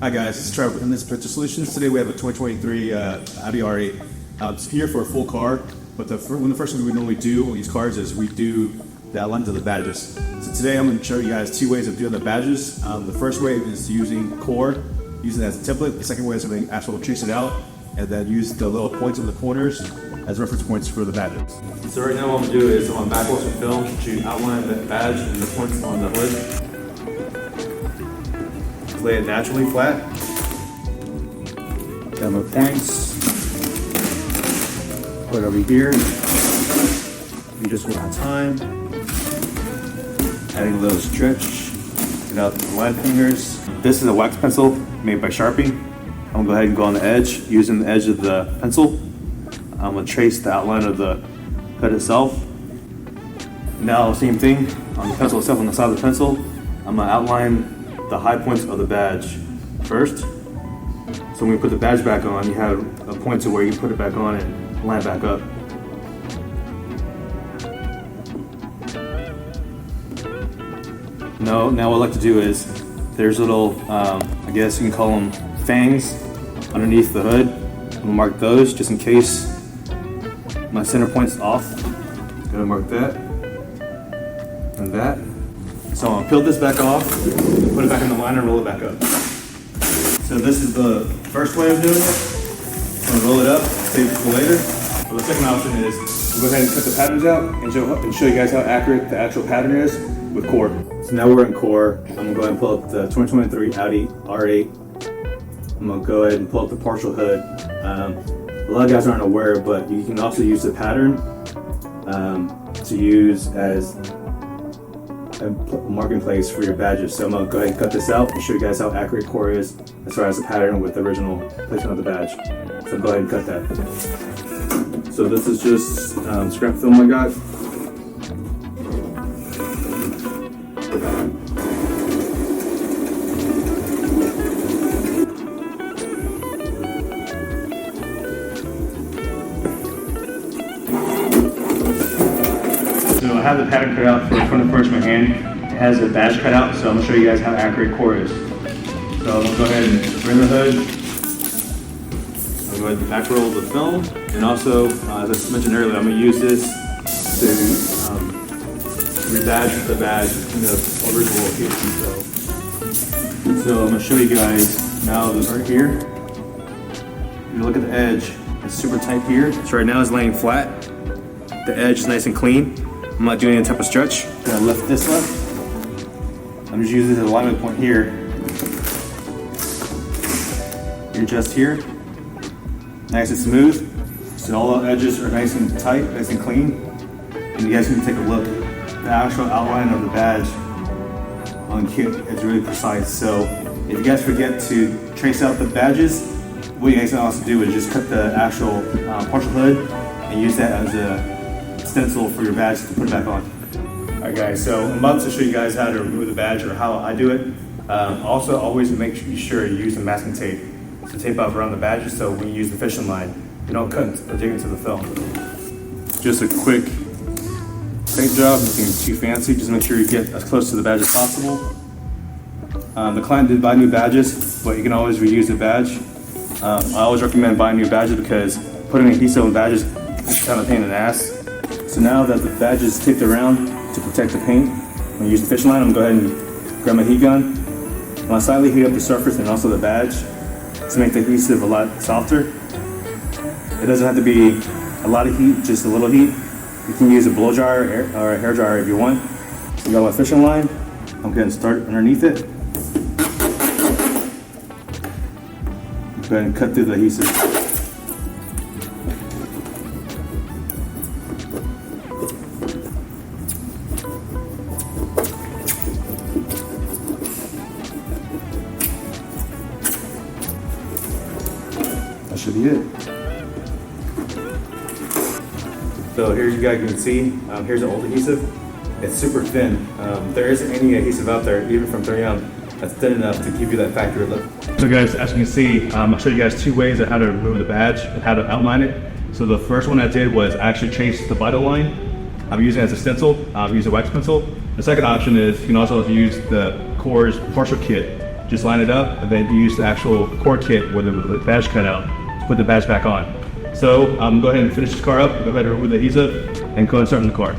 Hi guys, it's Trevor from This Picture Solutions. Today we have a 2023 Audi R8. It's here for a full car, but one of the first things we normally do on these cars is we do the outlines of the badges. So today I'm going to show you guys two ways of doing the badges. The first way is using core, using it as a template. The second way is to actually trace it out and then use the little points in the corners as reference points for the badges. So right now what I'm going to do is I'm going to backwash the film to outline the badge and the points on the hood. Lay it naturally flat. Got my points. Put it over here. You just one time. Adding a little stretch. Get out the line fingers. This is a wax pencil made by Sharpie. I'm gonna go ahead and go on the edge using the edge of the pencil. I'm gonna trace the outline of the hood itself. Now, same thing on the pencil itself, on the side of the pencil. I'm gonna outline the high points of the badge first. So when you put the badge back on, you have a point to where you put it back on and line back up. Now what I like to do is, there's little, I guess you can call them fangs underneath the hood. I'm gonna mark those just in case my center point's off. Gonna mark that and that. So I'm gonna peel this back off, put it back in the liner, and roll it back up. So this is the first way of doing it. I'm gonna roll it up, save it for later. But the second option is, we'll go ahead and cut the patterns out and show you guys how accurate the actual pattern is with core. So now we're in core. I'm gonna go ahead and pull up the 2023 Audi R8. I'm gonna go ahead and pull up the partial hood. A lot of guys aren't aware, but you can also use the pattern to use as a marking place for your badges. So I'm gonna go ahead and cut this out and show you guys how accurate core is as far as the pattern with the original placement of the badge. So go ahead and cut that. So this is just scrap film I got. So I have the pattern cut out for 24 inch by hand. It has a badge cut out, so I'm gonna show you guys how accurate core is. So I'm gonna go ahead and bring the hood. I'm gonna go ahead and back roll the film. And also, as I mentioned earlier, I'm gonna use this to rebadge the badge in the original location. So I'm gonna show you guys now this right here. If you look at the edge, it's super tight here. So right now it's laying flat. The edge is nice and clean. I'm not doing any type of stretch. I'm gonna lift this up. I'm just using this as a alignment point here. You adjust here. Nice and smooth. So all the edges are nice and tight, nice and clean. And you guys can take a look. The actual outline of the badge on the kit is really precise. So if you guys forget to trace out the badges, what you guys can also do is just cut the actual partial hood and use that as a stencil for your badge to put it back on. Alright guys, so I'm about to show you guys how to remove the badge or how I do it. Also, always make sure you use the masking tape to tape up around the badges so when you use the fishing line, you don't cut or dig into the film. Just a quick tape job, nothing too fancy, just make sure you get as close to the badge as possible. The client did buy new badges, but you can always reuse the badge. I always recommend buying new badges because putting adhesive on badges is kind of a pain in the ass. So now that the badge is taped around to protect the paint, when you use the fishing line, I'm gonna go ahead and grab my heat gun. I'm gonna slightly heat up the surface and also the badge to make the adhesive a lot softer. It doesn't have to be a lot of heat, just a little heat. You can use a blow dryer or a hair dryer if you want. So I got my fishing line. I'm gonna start underneath it. Go ahead and cut through the adhesive. That should be it. So here you guys can see, here's the old adhesive. It's super thin. There isn't any adhesive out there, even from 3M, that's thin enough to give you that factory look. So guys, as you can see, I'll show you guys two ways of how to remove the badge and how to outline it. So the first one I did was actually trace the vital line. I'm using it as a stencil. I've used a wax pencil. The second option is you can also use the Core's partial kit just line it up, and then use the actual core kit with the badge cutout to put the badge back on. So go ahead and finish this car up, go ahead and remove the adhesive, and go and start in the car.